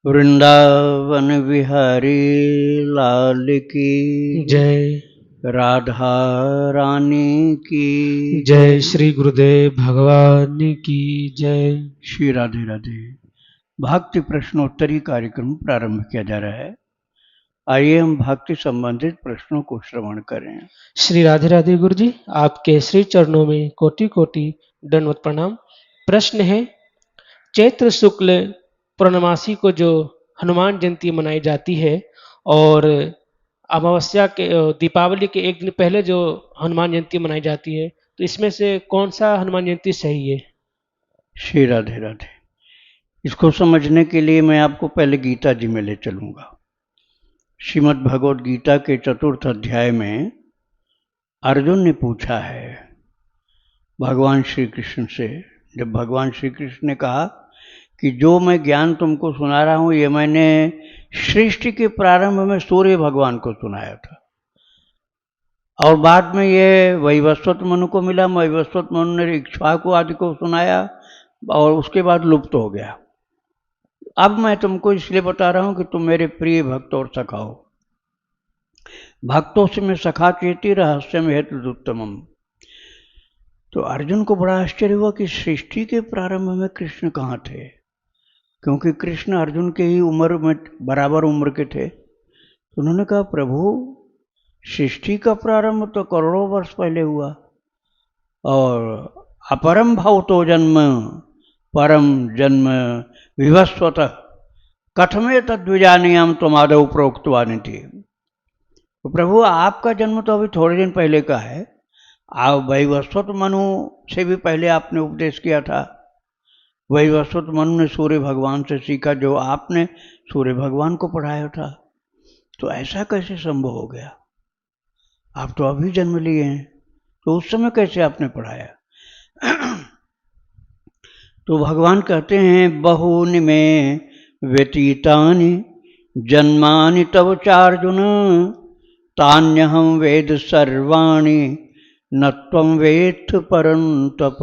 वृंदावन विहारी लाल की जय। राधा रानी की जय। श्री गुरुदेव भगवान की जय। श्री राधे राधे। भक्ति प्रश्नोत्तरी कार्यक्रम प्रारंभ किया जा रहा है। आइए हम भक्ति संबंधित प्रश्नों को श्रवण करें। श्री राधे राधे गुरु जी, आपके श्री चरणों में कोटि कोटि दंडवत प्रणाम। प्रश्न है, चैत्र शुक्ल पूर्णमासी को जो हनुमान जयंती मनाई जाती है और अमावस्या के दीपावली के एक दिन पहले जो हनुमान जयंती मनाई जाती है, तो इसमें से कौन सा हनुमान जयंती सही है? श्री राधे राधे। इसको समझने के लिए मैं आपको पहले गीता जी में ले चलूंगा। श्रीमद् भगवद गीता के 4th अध्याय में अर्जुन ने पूछा है भगवान श्री कृष्ण से। जब भगवान श्री कृष्ण ने कहा कि जो मैं ज्ञान तुमको सुना रहा हूं ये मैंने सृष्टि के प्रारंभ में सूर्य भगवान को सुनाया था और बाद में ये वैवस्वत मनु को मिला। वैवस्वत मनु ने इक्ष्वाकु आदि को सुनाया और उसके बाद लुप्त हो गया। अब मैं तुमको इसलिए बता रहा हूं कि तुम मेरे प्रिय भक्त और सखा हो। भक्तों से मैं सखा चेती रहस्य में हेतु उत्तमम। तो अर्जुन को बड़ा आश्चर्य हुआ कि सृष्टि के प्रारंभ में कृष्ण कहाँ थे, क्योंकि कृष्ण अर्जुन के ही उम्र में बराबर उम्र के थे। तो उन्होंने कहा, प्रभु सृष्टि का प्रारंभ तो करोड़ों वर्ष पहले हुआ और अपरम भवतो जन्म परम जन्म विवस्वतः कथमे तद्विजानीयाम त्वमादौ प्रोक्तवानि थी। तो प्रभु आपका जन्म तो अभी थोड़े दिन पहले का है। आप वैवस्वत मनु से भी पहले आपने उपदेश किया था। वैवस्वत मनु ने सूर्य भगवान से सीखा जो आपने सूर्य भगवान को पढ़ाया था। तो ऐसा कैसे संभव हो गया? आप तो अभी जन्म लिए हैं, तो उस समय कैसे आपने पढ़ाया? तो भगवान कहते हैं, बहूनि में व्यतीतानि जन्मानि तव चार्जुन तान्यहं वेद सर्वाणि न त्वं वेत्थ परं तप।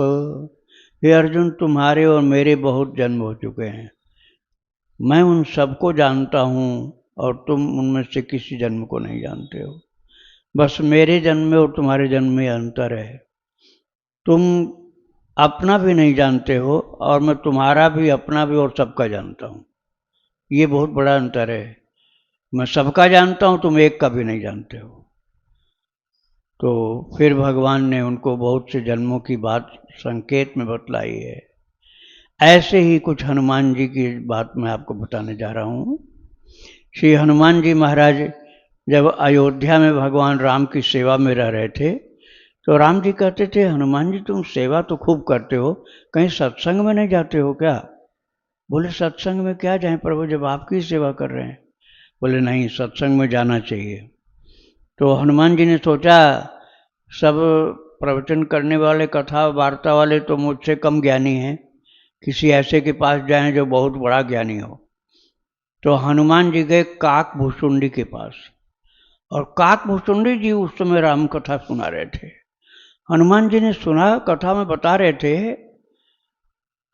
हे अर्जुन, तुम्हारे और मेरे बहुत जन्म हो चुके हैं। मैं उन सबको जानता हूँ और तुम उनमें से किसी जन्म को नहीं जानते हो। बस मेरे जन्म में और तुम्हारे जन्म में अंतर है। तुम अपना भी नहीं जानते हो और मैं तुम्हारा भी, अपना भी और सबका जानता हूँ। ये बहुत बड़ा अंतर है। मैं सबका जानता हूँ, तुम एक का भी नहीं जानते हो। तो फिर भगवान ने उनको बहुत से जन्मों की बात संकेत में बतलाई है। ऐसे ही कुछ हनुमान जी की बात मैं आपको बताने जा रहा हूँ। श्री हनुमान जी महाराज जब अयोध्या में भगवान राम की सेवा में रह रहे थे, तो राम जी कहते थे, हनुमान जी तुम सेवा तो खूब करते हो, कहीं सत्संग में नहीं जाते हो क्या? बोले, सत्संग में क्या जाएं प्रभु, जब आपकी सेवा कर रहे हैं। बोले, नहीं, सत्संग में जाना चाहिए। तो हनुमान जी ने सोचा, सब प्रवचन करने वाले, कथा वार्ता वाले तो मुझसे कम ज्ञानी हैं, किसी ऐसे के पास जाएं जो बहुत बड़ा ज्ञानी हो। तो हनुमान जी गए काक भुसुंडी के पास, और काक भुसुंडी जी उस समय राम कथा सुना रहे थे। हनुमान जी ने सुना, कथा में बता रहे थे।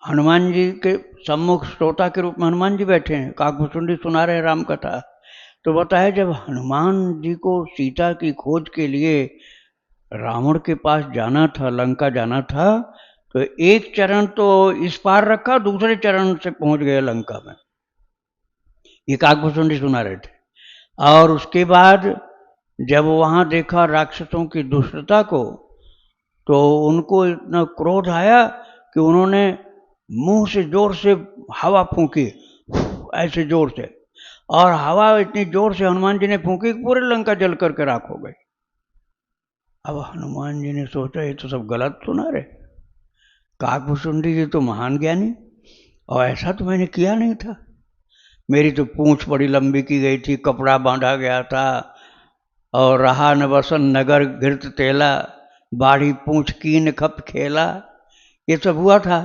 हनुमान जी के सम्मुख श्रोता के रूप में हनुमान जी बैठे हैं, काक भुसुंडी सुना रहे राम कथा। तो बताया, जब हनुमान जी को सीता की खोज के लिए रावण के पास जाना था, लंका जाना था, तो एक चरण तो इस पार रखा, दूसरे चरण से पहुंच गए लंका में। ये काकभूषुंडी सुना रहे थे। और उसके बाद जब वहां देखा राक्षसों की दुष्टता को, तो उनको इतना क्रोध आया कि उन्होंने मुंह से जोर से हवा फूंकी, ऐसे जोर से, और हवा इतनी जोर से हनुमान जी ने फूंकी कि पूरे लंका जल करके राख हो गई। अब हनुमान जी ने सोचा, ये तो सब गलत सुना रहे, काकभूषुंडी जी तो महान ज्ञानी, और ऐसा तो मैंने किया नहीं था। मेरी तो पूंछ बड़ी लंबी की गई थी, कपड़ा बांधा गया था, और रहा न बसन नगर घृत तेला, बाढ़ी पूंछ कीन खप खेला, ये सब हुआ था।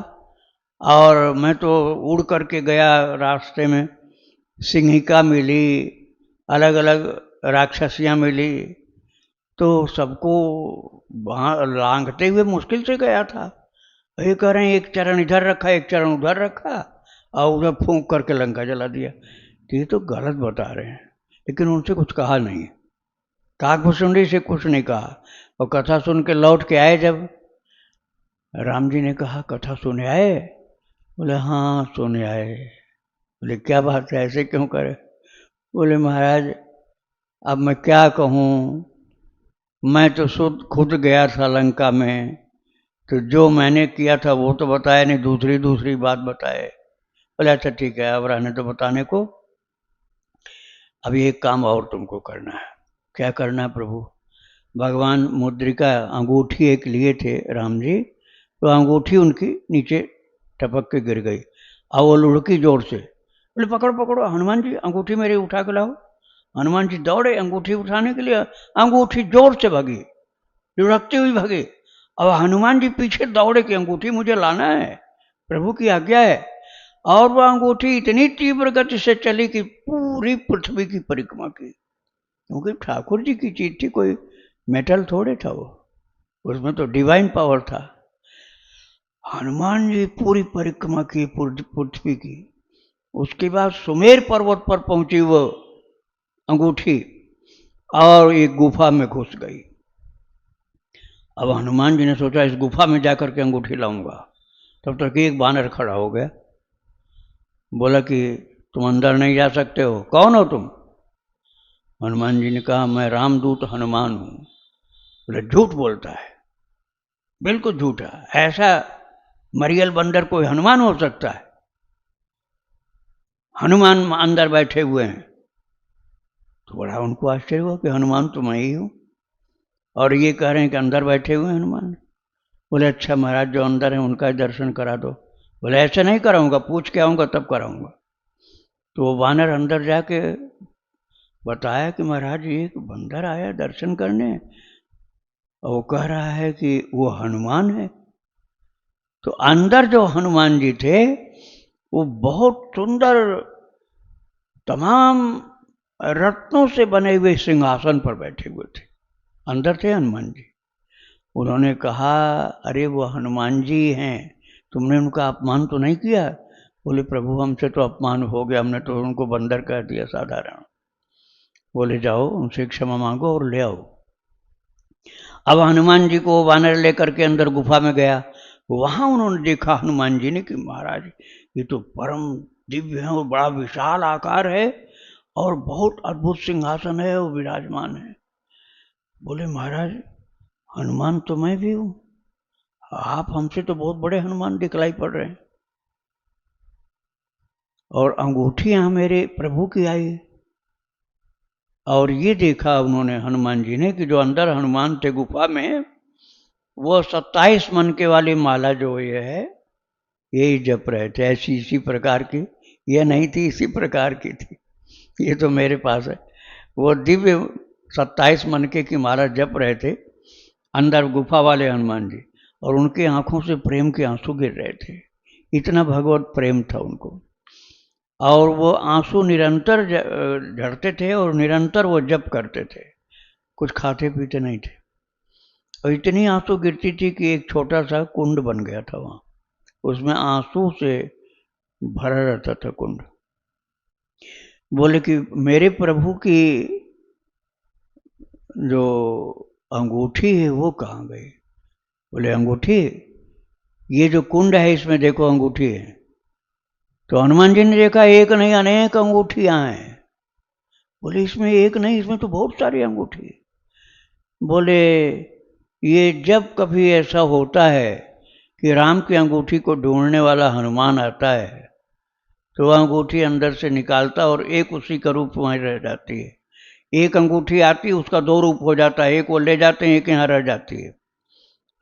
और मैं तो उड़ करके गया, रास्ते में सिंहिका मिली, अलग अलग राक्षसियाँ मिली, तो सबको लांघते हुए मुश्किल से गया था। ये कह रहे हैं एक चरण इधर रखा, एक चरण उधर रखा, और उधर फूंक करके लंका जला दिया। तो ये तो गलत बता रहे हैं, लेकिन उनसे कुछ कहा नहीं। काकभूषुंडी से कुछ नहीं कहा। और कथा सुन के लौट के आए जब, राम जी ने कहा कथा सुने आए? बोले हाँ सुने आए। बोले क्या बात है, ऐसे क्यों करे? बोले महाराज अब मैं क्या कहूँ, मैं तो खुद गया था लंका में, तो जो मैंने किया था वो तो बताया नहीं, दूसरी दूसरी बात बताए। बोले अच्छा ठीक है, अब रहने तो बताने को। अभी एक काम और तुमको करना है। क्या करना है प्रभु? भगवान मुद्रिका अंगूठी एक लिए थे राम जी, तो अंगूठी उनकी नीचे टपक के गिर गई। और वो लुढ़की जोर से। बोले पकड़ो पकड़ो हनुमान जी, अंगूठी मेरी उठा के लाओ। हनुमान जी दौड़े अंगूठी उठाने के लिए, अंगूठी जोर से भगी, लुढ़कती हुई भगी। अब हनुमान जी पीछे दौड़े कि अंगूठी मुझे लाना है, प्रभु की आज्ञा है। और वह अंगूठी इतनी तीव्र गति से चली कि पूरी पृथ्वी की परिक्रमा की। क्योंकि ठाकुर जी की चीज थी, कोई मेटल थोड़े था वो, उसमें तो डिवाइन पावर था। हनुमान जी पूरी परिक्रमा की पृथ्वी की। उसके बाद सुमेर पर्वत पर पहुंची वो अंगूठी और एक गुफा में घुस गई। अब हनुमान जी ने सोचा इस गुफा में जाकर के अंगूठी लाऊंगा। तब तक एक बानर खड़ा हो गया, बोला कि तुम अंदर नहीं जा सकते हो, कौन हो तुम? हनुमान जी ने कहा मैं रामदूत हनुमान हूं। बोले झूठ बोलता है, बिल्कुल झूठा, ऐसा मरियल बंदर कोई हनुमान हो सकता है? हनुमान अंदर बैठे हुए हैं। तो बड़ा उनको आश्चर्य हुआ कि हनुमान तो मैं ही हूं, और ये कह रहे हैं कि अंदर बैठे हुए हैं हनुमान। बोले अच्छा महाराज जो अंदर है उनका दर्शन करा दो। बोले ऐसे नहीं कराऊंगा, पूछ के आऊंगा तब कराऊंगा। तो वो वानर अंदर जाके बताया कि महाराज एक बंदर आया दर्शन करने, और वो कह रहा है कि वो हनुमान है। तो अंदर जो हनुमान जी थे वो बहुत सुंदर तमाम रत्नों से बने हुए सिंहासन पर बैठे हुए थे। अंदर थे हनुमान जी। उन्होंने कहा अरे वो हनुमान जी हैं, तुमने उनका अपमान तो नहीं किया? बोले प्रभु हमसे तो अपमान हो गया, हमने तो उनको बंदर कह दिया साधारण। बोले जाओ उनसे क्षमा मांगो और ले आओ। अब हनुमान जी को वानर लेकर के अंदर गुफा में गया। वहां उन्होंने देखा हनुमान जी ने कि महाराज ये तो परम दिव्य है और बड़ा विशाल आकार है और बहुत अद्भुत सिंहासन है और विराजमान है। बोले महाराज हनुमान तो मैं भी हूं, आप हमसे तो बहुत बड़े हनुमान दिखलाई पड़ रहे हैं। और अंगूठी यहां मेरे प्रभु की आई। और ये देखा उन्होंने हनुमान जी ने कि जो अंदर हनुमान थे गुफा में, वो 27 मनके वाली माला जो ये है यही जप रहे थे। ऐसी इसी प्रकार की ये नहीं थी, इसी प्रकार की थी, ये तो मेरे पास है। वो दिव्य 27 मनके की माला जप रहे थे अंदर गुफा वाले हनुमान जी, और उनकी आंखों से प्रेम के आंसू गिर रहे थे। इतना भगवत प्रेम था उनको। और वो आंसू निरंतर झड़ते थे और निरंतर वो जप करते थे, कुछ खाते पीते नहीं थे। और इतनी आंसू गिरती थी कि एक छोटा सा कुंड बन गया था वहां, उसमें आंसू से भरा रहता था कुंड। बोले कि मेरे प्रभु की जो अंगूठी है वो कहाँ गई? बोले अंगूठी, ये जो कुंड है इसमें देखो अंगूठी है। तो हनुमान जी ने देखा एक नहीं अनेक अंगूठियां हैं। बोले इसमें एक नहीं, इसमें तो बहुत सारी अंगूठी। बोले ये जब कभी ऐसा होता है कि राम की अंगूठी को ढूंढने वाला हनुमान आता है तो वह अंगूठी अंदर से निकालता और एक उसी का रूप वहीं रह जाती है। एक अंगूठी आती है उसका दो रूप हो जाता है, एक वो ले जाते हैं एक यहाँ रह जाती है।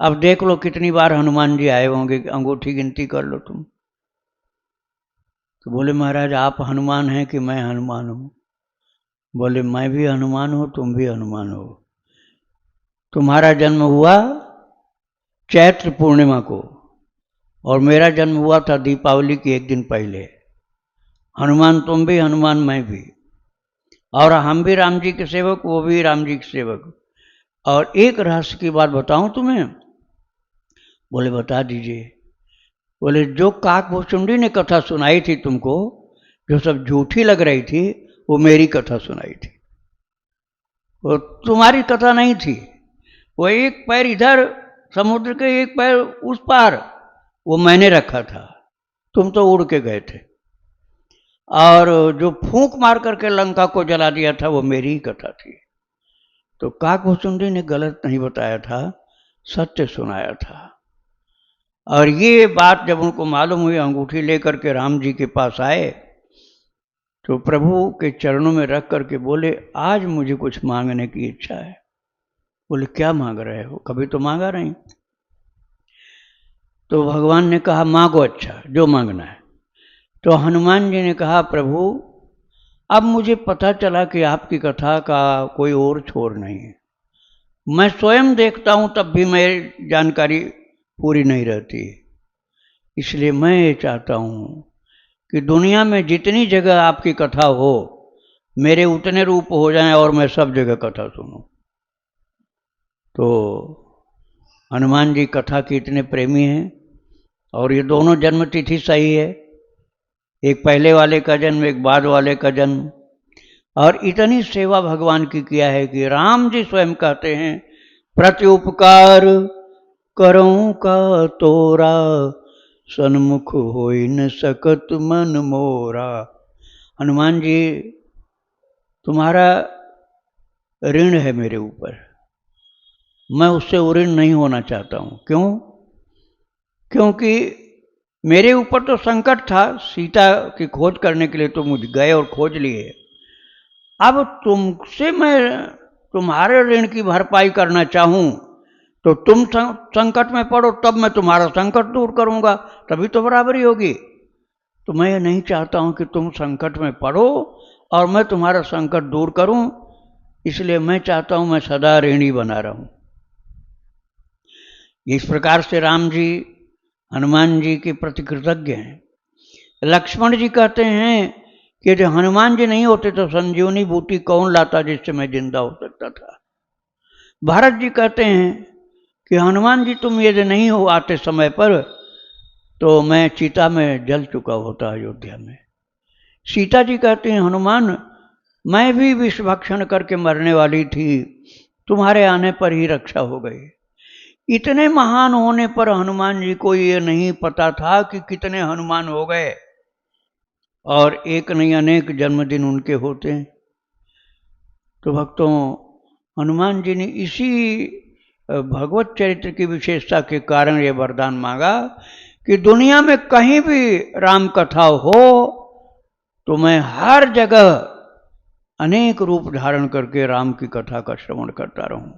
अब देख लो कितनी बार हनुमान जी आए होंगे, अंगूठी गिनती कर लो तुम। तो बोले महाराज आप हनुमान हैं कि मैं हनुमान हूं? बोले मैं भी हनुमान हूं, तुम भी हनुमान हो। तुम्हारा जन्म हुआ चैत्र पूर्णिमा को और मेरा जन्म हुआ था दीपावली के एक दिन पहले। हनुमान तुम भी, हनुमान मैं भी, और हम भी राम जी के सेवक, वो भी राम जी के सेवक। और एक रहस्य की बात बताऊं तुम्हें? बोले बता दीजिए। बोले जो काकभूसुंडी ने कथा सुनाई थी तुमको, जो सब झूठी लग रही थी, वो मेरी कथा सुनाई थी, वो तुम्हारी कथा नहीं थी। वो एक पैर इधर समुद्र के, एक पैर उस पार, वो मैंने रखा था, तुम तो उड़ के गए थे। और जो फूंक मार करके लंका को जला दिया था, वो मेरी ही कथा थी। तो काकभूसुंडी ने गलत नहीं बताया था, सत्य सुनाया था। और ये बात जब उनको मालूम हुई, अंगूठी लेकर के राम जी के पास आए, तो प्रभु के चरणों में रख करके बोले, आज मुझे कुछ मांगने की इच्छा है। बोले क्या मांग रहे हो, कभी तो मांगा नहीं। तो भगवान ने कहा मांगो, अच्छा जो मांगना है। तो हनुमान जी ने कहा, प्रभु अब मुझे पता चला कि आपकी कथा का कोई और छोर नहीं है, मैं स्वयं देखता हूं तब भी मेरी जानकारी पूरी नहीं रहती, इसलिए मैं ये चाहता हूं कि दुनिया में जितनी जगह आपकी कथा हो, मेरे उतने रूप हो जाएं और मैं सब जगह कथा सुनूं। तो हनुमान जी कथा के इतने प्रेमी हैं, और ये दोनों जन्म तिथि सही है, एक पहले वाले का जन्म, एक बाद वाले का जन्म। और इतनी सेवा भगवान की किया है कि राम जी स्वयं कहते हैं, प्रत्युपकार करूं का तोरा, सन्मुख होई न सकत मन मोरा। हनुमान जी तुम्हारा ऋण है मेरे ऊपर, मैं उससे ऋण नहीं होना चाहता हूं। क्यों? क्योंकि मेरे ऊपर तो संकट था, सीता की खोज करने के लिए तो मुझे गए और खोज लिए। अब तुमसे मैं तुम्हारे ऋण की भरपाई करना चाहूं, तो तुम संकट में पड़ो, तब मैं तुम्हारा संकट दूर करूंगा, तभी तो बराबरी होगी। तो मैं ये नहीं चाहता हूं कि तुम संकट में पड़ो और मैं तुम्हारा संकट दूर करूं, इसलिए मैं चाहता हूं मैं सदा ऋणी बना रहूं। इस प्रकार से राम जी हनुमान जी के प्रति कृतज्ञ हैं। लक्ष्मण जी कहते हैं कि यदि हनुमान जी नहीं होते तो संजीवनी बूटी कौन लाता जिससे मैं जिंदा हो सकता था। भरत जी कहते हैं कि हनुमान जी तुम यदि नहीं हो आते समय पर, तो मैं चिता में जल चुका होता अयोध्या में। सीता जी कहते हैं, हनुमान मैं भी विष भक्षण करके मरने वाली थी, तुम्हारे आने पर ही रक्षा हो गई। इतने महान होने पर हनुमान जी को ये नहीं पता था कि कितने हनुमान हो गए, और एक नहीं अनेक जन्मदिन उनके होते हैं। तो भक्तों, हनुमान जी ने इसी भगवत चरित्र की विशेषता के कारण ये वरदान मांगा कि दुनिया में कहीं भी राम कथा हो तो मैं हर जगह अनेक रूप धारण करके राम की कथा का श्रवण करता रहूं।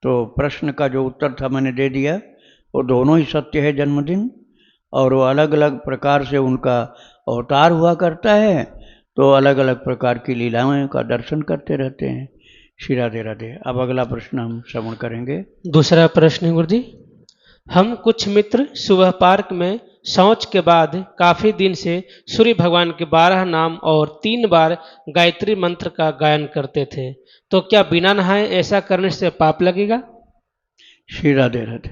तो प्रश्न का जो उत्तर था मैंने दे दिया, वो दोनों ही सत्य है जन्मदिन, और वो अलग अलग प्रकार से उनका अवतार हुआ करता है, तो अलग अलग प्रकार की लीलाओं का दर्शन करते रहते हैं। श्री राधे राधे। अब अगला प्रश्न हम श्रवण करेंगे। दूसरा प्रश्न गुरु जी, हम कुछ मित्र सुबह पार्क में शौच के बाद काफी दिन से सूर्य भगवान के 12 नाम और 3 बार गायत्री मंत्र का गायन करते थे, तो क्या बिना नहाए ऐसा करने से पाप लगेगा? श्री राधे राधे।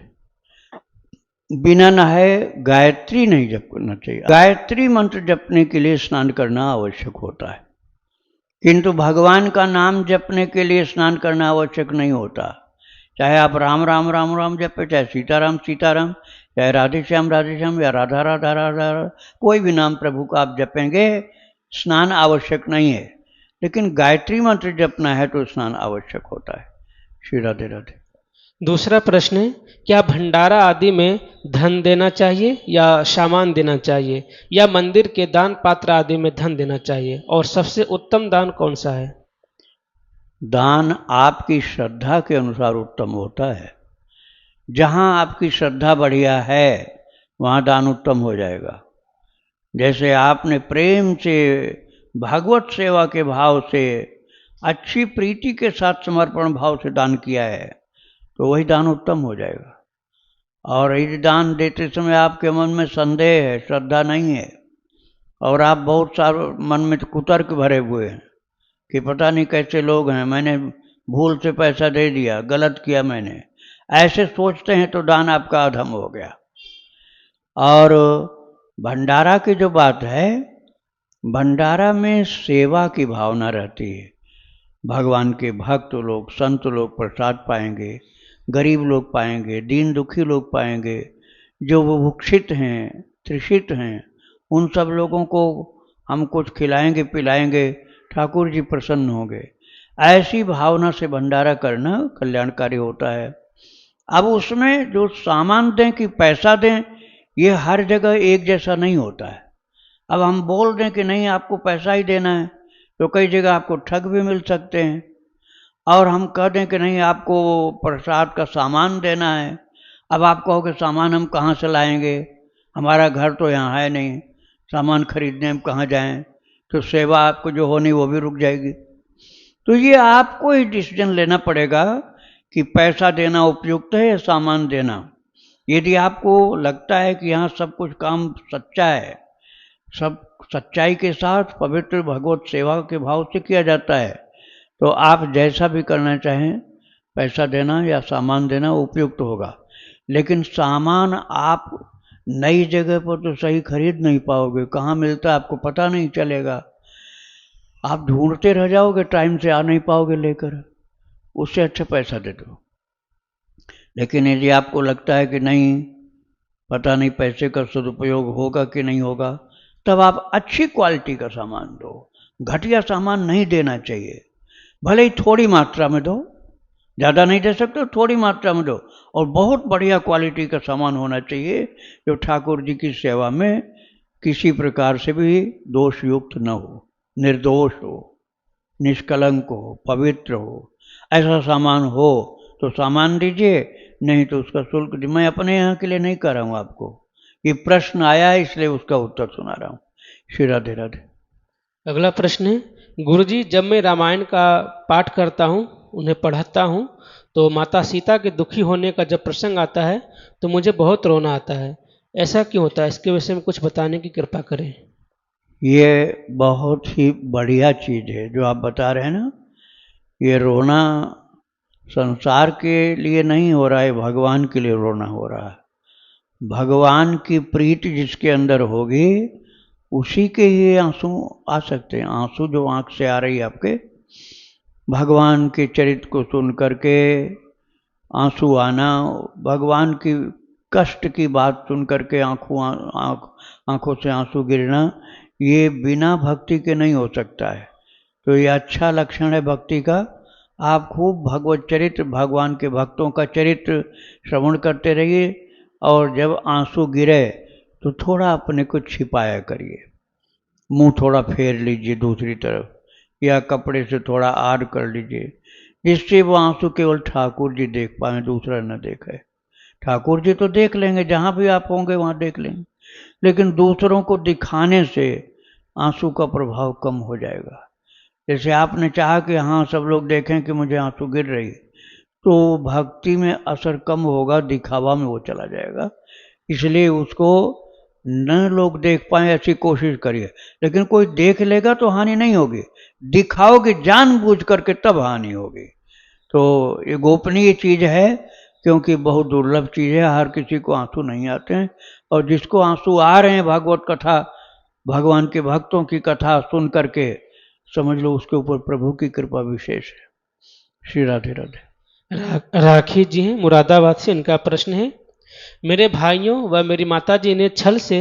बिना नहाए गायत्री नहीं जपना चाहिए। गायत्री मंत्र जपने के लिए स्नान करना आवश्यक होता है, किंतु भगवान का नाम जपने के लिए स्नान करना आवश्यक नहीं होता। चाहे आप राम राम राम राम जपे, चाहे सीताराम सीताराम, चाहे राधे श्याम या राधा राधा राधा, कोई भी नाम प्रभु का आप जपेंगे, स्नान आवश्यक नहीं है। लेकिन गायत्री मंत्र जपना है तो स्नान आवश्यक होता है। श्री राधे राधे। दूसरा प्रश्न है, क्या भंडारा आदि में धन देना चाहिए या सामान देना चाहिए, या मंदिर के दान पात्र आदि में धन देना चाहिए, और सबसे उत्तम दान कौन सा है? दान आपकी श्रद्धा के अनुसार उत्तम होता है। जहाँ आपकी श्रद्धा बढ़िया है वहाँ दान उत्तम हो जाएगा। जैसे आपने प्रेम से भागवत सेवा के भाव से, अच्छी प्रीति के साथ समर्पण भाव से दान किया है, तो वही दान उत्तम हो जाएगा। और यदि दान देते समय आपके मन में संदेह है, श्रद्धा नहीं है, और आप बहुत सारे मन में कुतर्क भरे हुए हैं कि पता नहीं कैसे लोग हैं, मैंने भूल से पैसा दे दिया, गलत किया मैंने, ऐसे सोचते हैं, तो दान आपका अधम हो गया। और भंडारा की जो बात है, भंडारा में सेवा की भावना रहती है। भगवान के भक्त लोग, संत लोग प्रसाद पाएंगे, गरीब लोग पाएंगे, दीन दुखी लोग पाएंगे, जो बुभुक्षित हैं, तृषित हैं, उन सब लोगों को हम कुछ खिलाएंगे पिलाएंगे, ठाकुर जी प्रसन्न होंगे। ऐसी भावना से भंडारा करना कल्याणकारी होता है। अब उसमें जो सामान दें कि पैसा दें, ये हर जगह एक जैसा नहीं होता है। अब हम बोल दें कि नहीं आपको पैसा ही देना है, तो कई जगह आपको ठग भी मिल सकते हैं। और हम कह दें कि नहीं आपको प्रसाद का सामान देना है, अब आप कहोगे सामान हम कहाँ से लाएंगे, हमारा घर तो यहाँ है नहीं, सामान खरीदने हम कहाँ जाएं, तो सेवा आपको जो होनी वो भी रुक जाएगी। तो ये आपको ही डिसीजन लेना पड़ेगा कि पैसा देना उपयुक्त है या सामान देना। यदि आपको लगता है कि यहाँ सब कुछ काम सच्चा है, सब सच्चाई के साथ पवित्र भगवत सेवा के भाव से किया जाता है, तो आप जैसा भी करना चाहें, पैसा देना या सामान देना उपयुक्त होगा। लेकिन सामान आप नई जगह पर तो सही खरीद नहीं पाओगे, कहाँ मिलता है आपको पता नहीं चलेगा, आप ढूंढते रह जाओगे, टाइम से आ नहीं पाओगे लेकर, उससे अच्छा पैसा दे दो। लेकिन यदि आपको लगता है कि नहीं पता नहीं पैसे का सदुपयोग होगा कि नहीं होगा, तब आप अच्छी क्वालिटी का सामान दो। घटिया सामान नहीं देना चाहिए, भले ही थोड़ी मात्रा में दो, ज़्यादा नहीं दे सकते, थोड़ी मात्रा में दो, और बहुत बढ़िया क्वालिटी का सामान होना चाहिए जो ठाकुर जी की सेवा में किसी प्रकार से भी दोष युक्त न हो, निर्दोष हो, निष्कलंक हो, पवित्र हो। ऐसा सामान हो तो सामान दीजिए, नहीं तो उसका शुल्क दीजिए। मैं अपने यहाँ के लिए नहीं कर रहा हूँ आपको, ये प्रश्न आया है इसलिए उसका उत्तर सुना रहा हूँ। श्री राधे राधे। अगला प्रश्न है, गुरुजी जब मैं रामायण का पाठ करता हूँ, उन्हें पढ़ता हूँ, तो माता सीता के दुखी होने का जब प्रसंग आता है तो मुझे बहुत रोना आता है, ऐसा क्यों होता है? इसके विषय में कुछ बताने की कृपा करें। ये बहुत ही बढ़िया चीज़ है जो आप बता रहे हैं ना। ये रोना संसार के लिए नहीं हो रहा है, भगवान के लिए रोना हो रहा है। भगवान की प्रीति जिसके अंदर होगी उसी के ही आंसू आ सकते हैं। आंसू जो आंख से आ रही है आपके, भगवान के चरित्र को सुन करके आंसू आना, भगवान की कष्ट की बात सुन करके आंखों से आंसू गिरना, ये बिना भक्ति के नहीं हो सकता है। तो ये अच्छा लक्षण है भक्ति का। आप खूब भगवत चरित्र, भगवान के भक्तों का चरित्र श्रवण करते रहिए, और जब आंसू गिरे तो थोड़ा अपने को छिपाया करिए, मुंह थोड़ा फेर लीजिए दूसरी तरफ, या कपड़े से थोड़ा आड़ कर लीजिए, जिससे वो आंसू केवल ठाकुर जी देख पाए, दूसरा न देखे। ठाकुर जी तो देख लेंगे, जहाँ भी आप होंगे वहाँ देख लेंगे, लेकिन दूसरों को दिखाने से आंसू का प्रभाव कम हो जाएगा। जैसे आपने चाहा कि हाँ सब लोग देखें कि मुझे आंसू गिर रही, तो भक्ति में असर कम होगा, दिखावा में वो चला जाएगा। इसलिए उसको न लोग देख पाए ऐसी कोशिश करिए, लेकिन कोई देख लेगा तो हानि नहीं होगी, दिखाओगे जानबूझ करके तब हानि होगी। तो ये गोपनीय चीज़ है, क्योंकि बहुत दुर्लभ चीज़ है, हर किसी को आंसू नहीं आते हैं, और जिसको आंसू आ रहे हैं भागवत कथा, भगवान के भक्तों की कथा सुन करके, समझ लो उसके ऊपर प्रभु की कृपा विशेष है। श्री राधे राधे। राखी जी हैं मुरादाबाद से, इनका प्रश्न है, मेरे भाइयों व मेरी माताजी ने छल से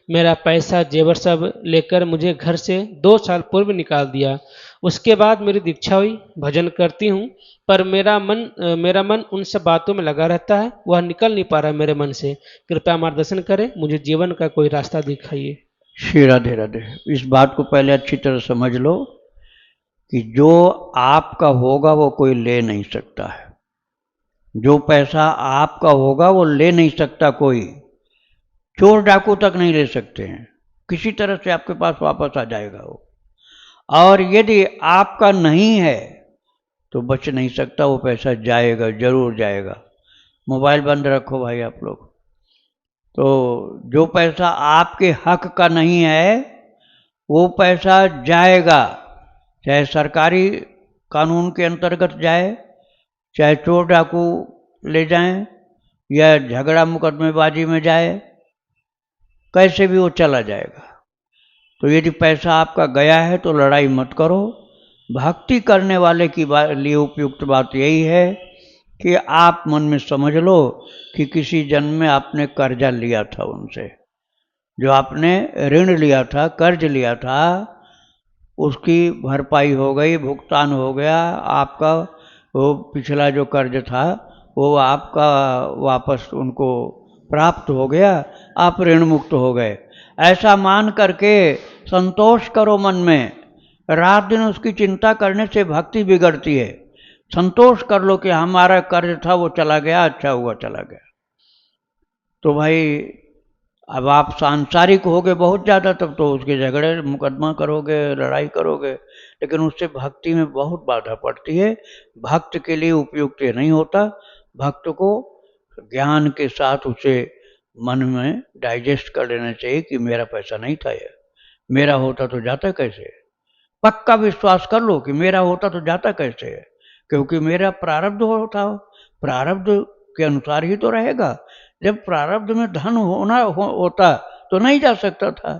मेरा पैसा जेवर सब लेकर मुझे घर से 2 साल पूर्व निकाल दिया। उसके बाद मेरी दीक्षा हुई, भजन करती हूँ, पर मेरा मन उन सब बातों में लगा रहता है, वह निकल नहीं पा रहा मेरे मन से। कृपया मार्गदर्शन करें, मुझे जीवन का कोई रास्ता दिखाइए। श्री राधे राधे। इस बात को पहले अच्छी तरह समझ लो कि जो आपका होगा वो कोई ले नहीं सकता है। जो पैसा आपका होगा वो ले नहीं सकता कोई, चोर डाकू तक नहीं ले सकते हैं, किसी तरह से आपके पास वापस आ जाएगा वो। और यदि आपका नहीं है तो बच नहीं सकता, वो पैसा जाएगा, जरूर जाएगा। मोबाइल बंद रखो भाई आप लोग। तो जो पैसा आपके हक का नहीं है वो पैसा जाएगा, चाहे सरकारी कानून के अंतर्गत जाए, चाहे चोर डाकू ले जाएं, या झगड़ा मुकदमेबाजी में जाए, कैसे भी वो चला जाएगा। तो यदि पैसा आपका गया है तो लड़ाई मत करो। भक्ति करने वाले की लिए उपयुक्त बात यही है कि आप मन में समझ लो कि किसी जन्म में आपने कर्जा लिया था उनसे, जो आपने ऋण लिया था, कर्ज लिया था, उसकी भरपाई हो गई, भुगतान हो गया, आपका वो पिछला जो कर्ज था वो आपका वापस उनको प्राप्त हो गया, आप ऋण मुक्त हो गए। ऐसा मान करके संतोष करो मन में। रात दिन उसकी चिंता करने से भक्ति बिगड़ती है। संतोष कर लो कि हमारा कर्ज था वो चला गया, अच्छा हुआ चला गया। तो भाई अब आप सांसारिक होगे बहुत ज़्यादा, तब तो उसके झगड़े मुकदमा करोगे, लड़ाई करोगे, लेकिन उससे भक्ति में बहुत बाधा पड़ती है। भक्त के लिए उपयुक्त ये नहीं होता। भक्त को ज्ञान के साथ उसे मन में डाइजेस्ट कर लेना चाहिए कि मेरा पैसा नहीं था ये, मेरा होता तो जाता कैसे। पक्का विश्वास कर लो कि मेरा होता तो जाता कैसे है, क्योंकि मेरा प्रारब्ध होता, प्रारब्ध के अनुसार ही तो रहेगा। जब प्रारब्ध में धन होता तो नहीं जा सकता था,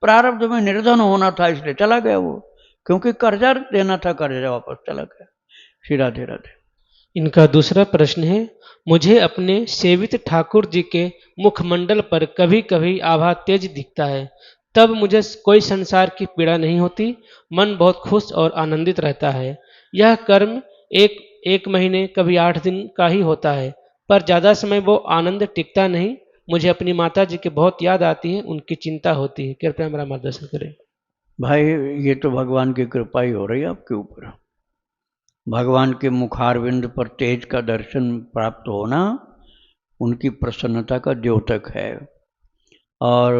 प्रारब्ध में निर्धन होना था इसलिए चला गया वो, क्योंकि कर्जा देना था, कर्जा वापस चला गया। श्री राधे राधे। इनका दूसरा प्रश्न है, मुझे अपने सेवित ठाकुर जी के मुखमंडल पर कभी कभी आभा तेज दिखता है, तब मुझे कोई संसार की पीड़ा नहीं होती, मन बहुत खुश और आनंदित रहता है। यह कर्म एक महीने कभी 8 दिन का ही होता है, पर ज़्यादा समय वो आनंद टिकता नहीं। मुझे अपनी माता जी की बहुत याद आती है, उनकी चिंता होती है, कृपया मेरा मार्गदर्शन करें। भाई ये तो भगवान की कृपा ही हो रही है आपके ऊपर। भगवान के मुखारविंद पर तेज का दर्शन प्राप्त होना उनकी प्रसन्नता का द्योतक है, और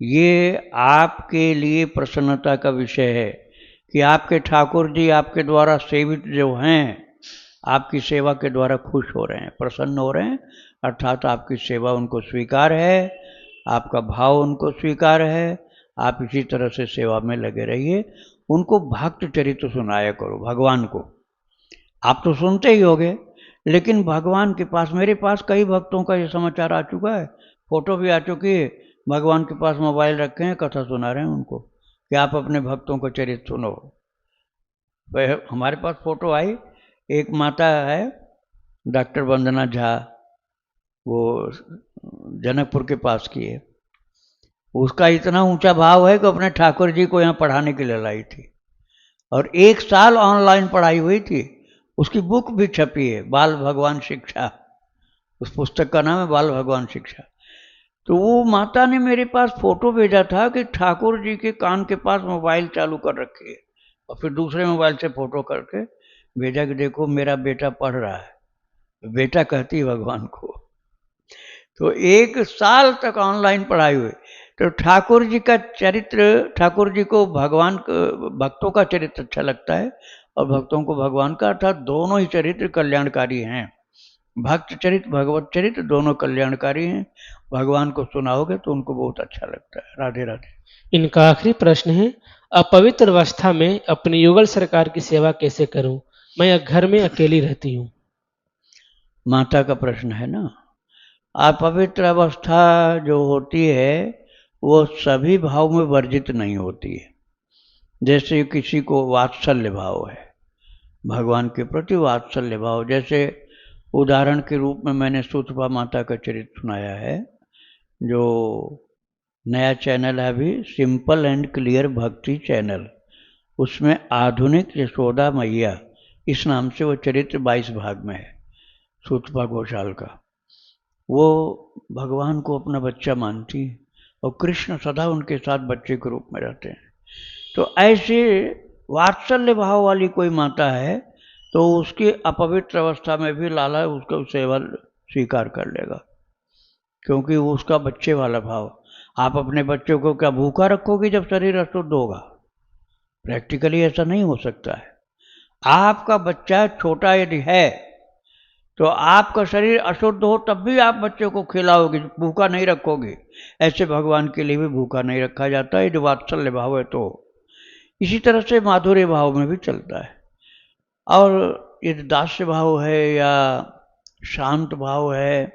ये आपके लिए प्रसन्नता का विषय है कि आपके ठाकुर जी आपके द्वारा सेवित जो हैं, आपकी सेवा के द्वारा खुश हो रहे हैं, प्रसन्न हो रहे हैं, अर्थात आपकी सेवा उनको स्वीकार है, आपका भाव उनको स्वीकार है। आप इसी तरह से सेवा में लगे रहिए। उनको भक्त चरित्र सुनाया करो भगवान को। आप तो सुनते ही होगे, लेकिन भगवान के पास, मेरे पास कई भक्तों का ये समाचार आ चुका है, फोटो भी आ चुकी है, भगवान के पास मोबाइल रखे हैं, कथा सुना रहे हैं उनको कि आप अपने भक्तों को चरित्र सुनो। हमारे पास फोटो आई, एक माता है डॉक्टर वंदना झा, वो जनकपुर के पास की है। उसका इतना ऊंचा भाव है कि अपने ठाकुर जी को यहाँ पढ़ाने के लिए लाई थी, और 1 साल ऑनलाइन पढ़ाई हुई थी। उसकी बुक भी छपी है, बाल भगवान शिक्षा, उस पुस्तक का नाम है बाल भगवान शिक्षा। तो वो माता ने मेरे पास फोटो भेजा था कि ठाकुर जी के कान के पास मोबाइल चालू कर रखी है, और फिर दूसरे मोबाइल से फोटो करके भेजा कि देखो मेरा बेटा पढ़ रहा है। बेटा कहती है भगवान को। तो 1 साल तक ऑनलाइन पढ़ाई हुई। तो ठाकुर जी का चरित्र, ठाकुर जी को भगवान भक्तों का चरित्र अच्छा लगता है, और भक्तों को भगवान का, अर्थात दोनों ही चरित्र कल्याणकारी हैं। भक्त चरित्र, भगवत चरित्र दोनों कल्याणकारी हैं। भगवान को सुनाओगे तो उनको बहुत अच्छा लगता है। राधे राधे। इनका आखिरी प्रश्न है, अपवित्र अवस्था में अपनी युगल सरकार की सेवा कैसे करूं? मैं घर में अकेली रहती हूँ। माता का प्रश्न है ना। अपवित्र अवस्था जो होती है वो सभी भाव में वर्जित नहीं होती है। जैसे किसी को वात्सल्य भाव है, भगवान के प्रति वात्सल्य भाव, जैसे उदाहरण के रूप में मैंने सुतपा माता का चरित्र सुनाया है, जो नया चैनल है अभी, सिंपल एंड क्लियर भक्ति चैनल, उसमें आधुनिक यशोदा मैया इस नाम से वो चरित्र 22 भाग में है, सुतपा घोषाल का। वो भगवान को अपना बच्चा मानती है, और कृष्ण सदा उनके साथ बच्चे के रूप में रहते हैं। तो ऐसे वात्सल्य भाव वाली कोई माता है तो उसकी अपवित्र अवस्था में भी लाला उसका सेवा स्वीकार कर लेगा, क्योंकि वो उसका बच्चे वाला भाव। आप अपने बच्चों को क्या भूखा रखोगे जब शरीर अशुद्ध होगा? प्रैक्टिकली ऐसा नहीं हो सकता है। आपका बच्चा छोटा यदि है तो आपका शरीर अशुद्ध हो तब भी आप बच्चे को खिलाओगे, भूखा नहीं रखोगे। ऐसे भगवान के लिए भी भूखा नहीं रखा जाता है, जो वात्सल्य भाव है। तो इसी तरह से माधुर्य भाव में भी चलता है। और यदि दास्य भाव है या शांत भाव है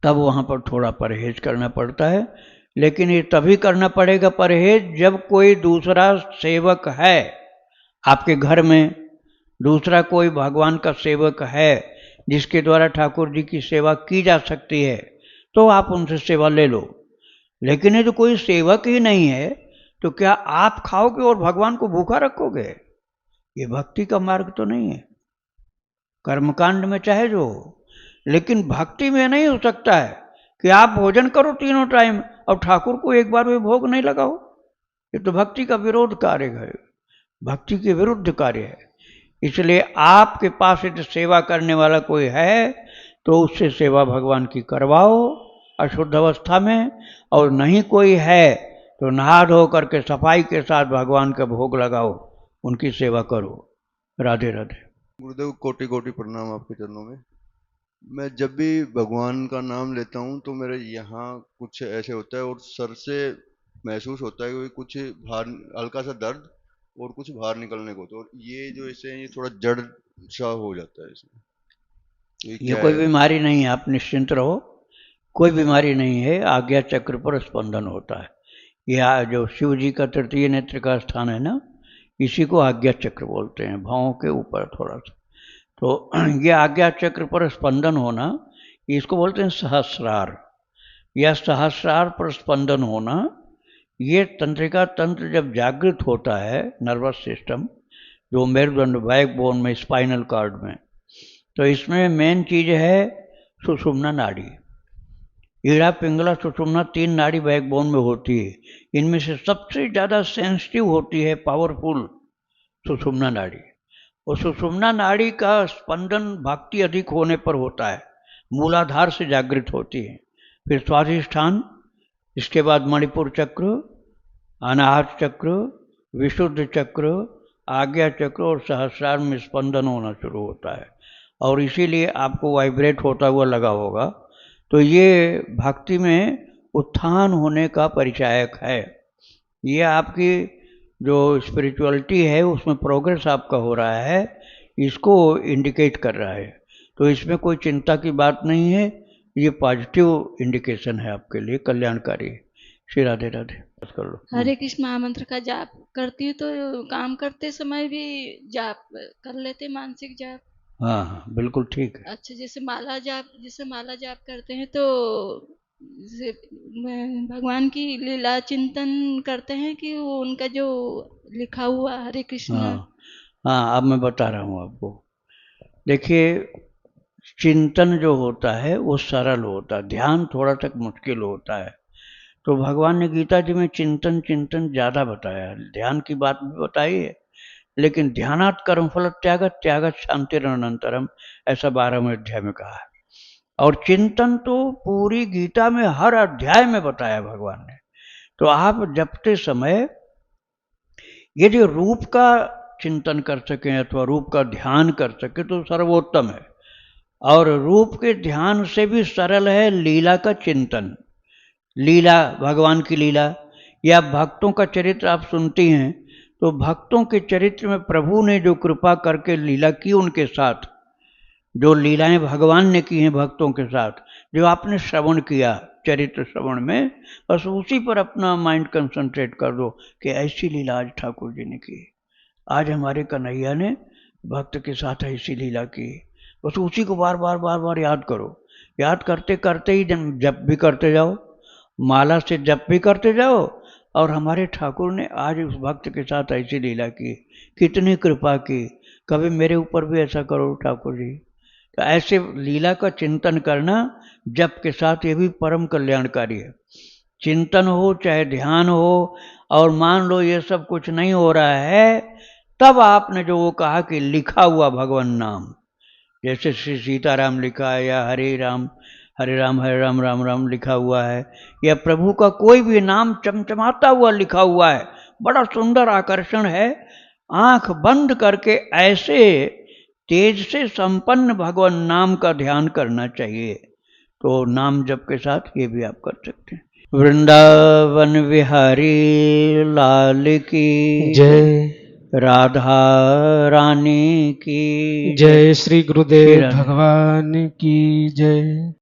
तब वहाँ पर थोड़ा परहेज करना पड़ता है। लेकिन ये तभी करना पड़ेगा परहेज जब कोई दूसरा सेवक है आपके घर में, दूसरा कोई भगवान का सेवक है जिसके द्वारा ठाकुर जी की सेवा की जा सकती है, तो आप उनसे सेवा ले लो। लेकिन ये तो कोई सेवक ही नहीं है, तो क्या आप खाओगे और भगवान को भूखा रखोगे? ये भक्ति का मार्ग तो नहीं है। कर्मकांड में चाहे जो हो, लेकिन भक्ति में नहीं हो सकता है कि आप भोजन करो तीनों टाइम और ठाकुर को एक बार भी भोग नहीं लगाओ। ये तो भक्ति का विरोध कार्य है, भक्ति के विरुद्ध कार्य है। इसलिए आपके पास यदि सेवा करने वाला कोई है तो उससे सेवा भगवान की करवाओ अशुद्ध अवस्था में, और नहीं कोई है तो नहा धो करके सफाई के साथ भगवान का भोग लगाओ, उनकी सेवा करो। राधे राधे। गुरुदेव कोटि कोटि प्रणाम आपके चरणों में। मैं जब भी भगवान का नाम लेता हूँ तो मेरे यहाँ कुछ ऐसे होता है और सर से महसूस होता है कि कुछ बाहर हल्का सा दर्द और कुछ बाहर निकलने को, तो ये जो इसे ये थोड़ा जड़ सा हो जाता है इसमें, तो ये क्या कोई है? बीमारी नहीं है, आप निश्चिंत रहो, कोई बीमारी नहीं है। आज्ञा चक्र पर स्पंदन होता है। यह जो शिव जी का तृतीय नेत्र का स्थान है ना, इसी को आज्ञा चक्र बोलते हैं, भावों के ऊपर थोड़ा सा। तो ये आज्ञा चक्र पर स्पंदन होना, इसको बोलते हैं सहस्रार। यह सहस्रार पर स्पंदन होना, ये तंत्रिका तंत्र जब जागृत होता है, नर्वस सिस्टम जो मेरुदंड बैकबोन में स्पाइनल कार्ड में, तो इसमें मेन चीज है सुषुम्ना नाड़ी। ईड़ा पिंगला सुषुम्ना तीन नाड़ी बैकबोन में होती है। इनमें से सबसे ज़्यादा सेंसिटिव होती है, पावरफुल, सुषुम्ना नाड़ी। और सुषुम्ना नाड़ी का स्पंदन भक्ति अधिक होने पर होता है, मूलाधार से जागृत होती है। फिर स्वाधिष्ठान, इसके बाद मणिपुर चक्र, अनाहत चक्र, विशुद्ध चक्र, आज्ञा चक्र और सहस्रार में स्पंदन होना शुरू होता है। और इसीलिए आपको वाइब्रेट होता हुआ लगा होगा। तो ये भक्ति में उत्थान होने का परिचायक है। ये आपकी जो स्पिरिचुअलिटी है उसमें प्रोग्रेस आपका हो रहा है, इसको इंडिकेट कर रहा है। तो इसमें कोई चिंता की बात नहीं है, ये पॉजिटिव इंडिकेशन है आपके लिए, कल्याणकारी। श्री राधे राधे। कर लो। हरे कृष्ण महामंत्र का जाप करती हूँ, तो काम करते समय भी जाप कर लेते, मानसिक जाप। हाँ हाँ बिल्कुल ठीक है। अच्छा, जैसे माला जाप करते हैं तो भगवान की लीला चिंतन करते हैं कि वो उनका जो लिखा हुआ हरे कृष्ण। हाँ अब मैं बता रहा हूँ आपको। देखिए, चिंतन जो होता है वो सरल होता है, ध्यान थोड़ा तक मुश्किल होता है। तो भगवान ने गीता जी में चिंतन चिंतन ज़्यादा बताया है, ध्यान की बात भी बताई है। लेकिन ध्यानात् कर्मफल त्यागत त्यागत शांतिरनंतरम, ऐसा 12वें अध्याय में कहा है। और चिंतन तो पूरी गीता में हर अध्याय में बताया भगवान ने। तो आप जपते समय यदि रूप का चिंतन कर सकें अथवा रूप का ध्यान कर सकें तो सर्वोत्तम है। और रूप के ध्यान से भी सरल है लीला का चिंतन। लीला, भगवान की लीला या भक्तों का चरित्र आप सुनती हैं, तो भक्तों के चरित्र में प्रभु ने जो कृपा करके लीला की उनके साथ, जो लीलाएं भगवान ने की हैं भक्तों के साथ, जो आपने श्रवण किया चरित्र श्रवण में, बस उसी पर अपना माइंड कंसंट्रेट कर दो कि ऐसी लीला आज ठाकुर जी ने की, आज हमारे कन्हैया ने भक्त के साथ ऐसी लीला की। बस उसी को बार बार बार बार याद करो। याद करते करते ही जप भी करते जाओ, माला से जप भी करते जाओ, और हमारे ठाकुर ने आज उस भक्त के साथ ऐसी लीला की, कितनी कृपा की, कभी मेरे ऊपर भी ऐसा करो ठाकुर जी। तो ऐसे लीला का चिंतन करना जप के साथ ये भी परम कल्याणकारी है। चिंतन हो चाहे ध्यान हो, और मान लो ये सब कुछ नहीं हो रहा है, तब आपने जो वो कहा कि लिखा हुआ भगवान नाम, जैसे श्री सीताराम लिखा है या हरे राम राम राम लिखा हुआ है, या प्रभु का कोई भी नाम चमचमाता हुआ लिखा हुआ है, बड़ा सुंदर आकर्षण है। आंख बंद करके ऐसे तेज से संपन्न भगवान नाम का ध्यान करना चाहिए। तो नाम जप के साथ ये भी आप कर सकते हैं। वृंदावन विहारी लाल की जय। राधा रानी की जय। श्री गुरुदेव श्री राधे। भगवान की जय।